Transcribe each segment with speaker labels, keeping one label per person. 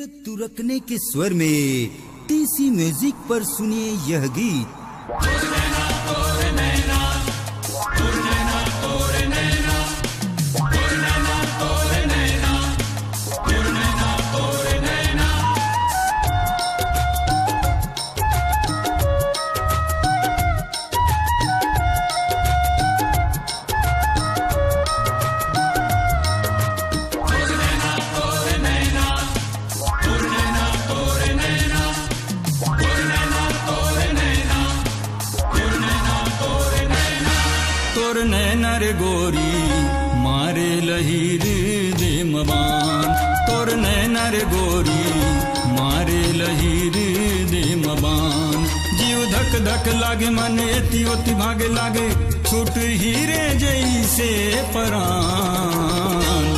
Speaker 1: फिर तुरकने के स्वर में टीसी म्यूजिक पर सुनिए यह गीत।
Speaker 2: तोर नैना रे गोरी मारे लहीर दे मबान, तोर नैना रे गोरी मारे लहीर दे मबान। जीव धक धक लागे मन एती ओती भागे लागे छूट हीरे जैसे परान।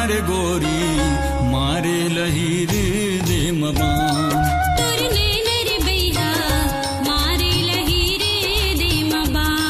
Speaker 2: रे गोरी मारे लहीर दे मबान,
Speaker 3: तोर नैना रे बैहा मारे लहीर दे मबान।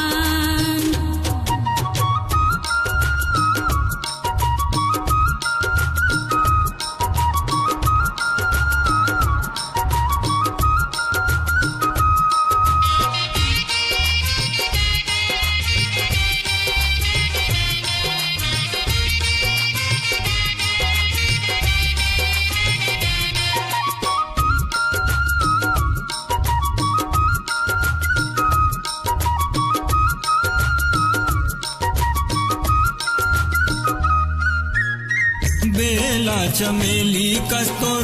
Speaker 2: बेला चमेली कस्तूर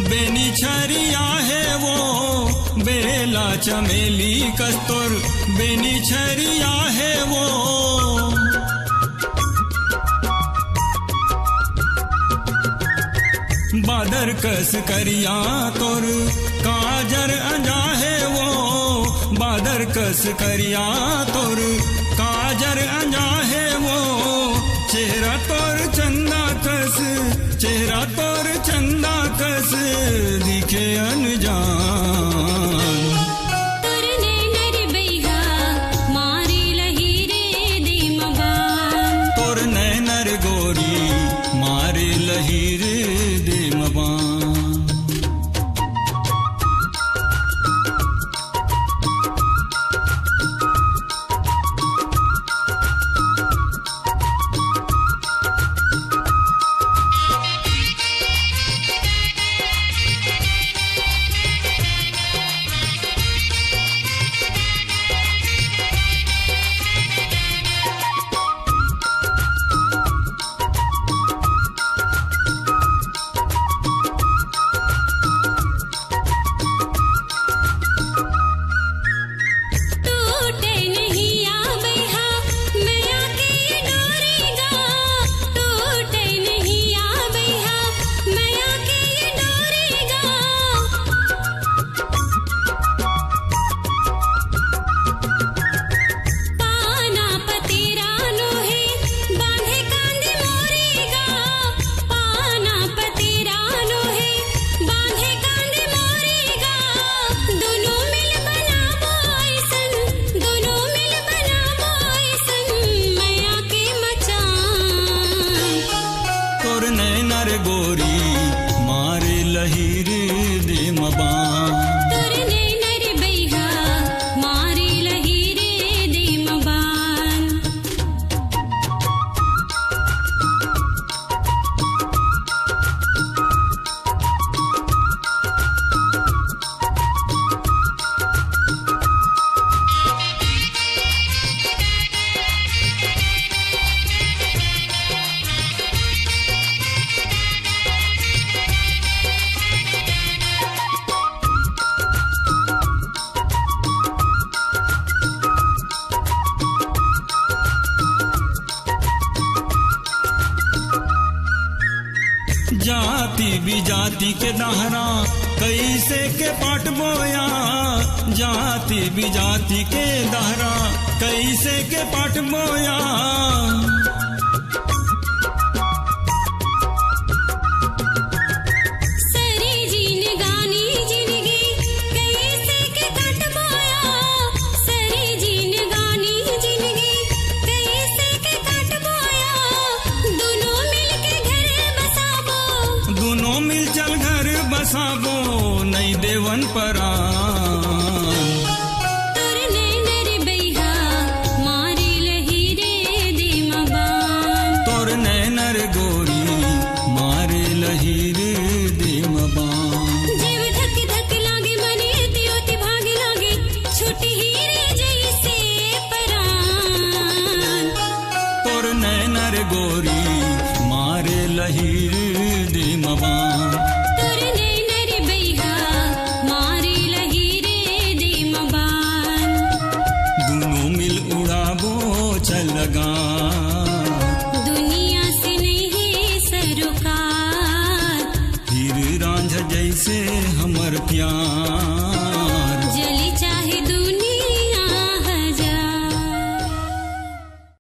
Speaker 2: बेनी छरिया है वो, बेला चमेली कस्तूर बेनी छरिया है वो। बादर कस करिया तोर काजर अंजा है वो, बादर कस करिया तोर काजर अंजा है वो। चेहरा तोर चंदा कस, चेहरा तोर चंदा कस दिखे अनजान।
Speaker 3: तोर नैना रे बैहा मारे लहीर दे मबान,
Speaker 2: तोर नैना रे गोरी मारे लहीर दे मबान। गोरी मारे लहीर दे मबान,
Speaker 3: तोर नैना रे बैहा मारे लहीर दे मबान।
Speaker 2: जाति विजाति के दहरा कैसे के पाट बोया, जाति विजाति के दहरा कैसे के पाट बोया। बसाबो नहीं देवन परान
Speaker 3: तोर नैनर बैहा मारे लही रे देमबान
Speaker 2: तोर नैनर गोरी मारे लहीर देमबान
Speaker 3: जीव धक धक लागे मने त्योति भाग लागे छुटी हीरे जैसे परान
Speaker 2: तोर नैनर गोरी मारे लहीर देमबान
Speaker 3: तोर नैनर बैहा मारे लही रे देमबान
Speaker 2: दोनों मिल उड़ाबो चल लगा
Speaker 3: दुनिया से नहीं है सरोकार
Speaker 2: हीर रांझ जैसे हमर प्यार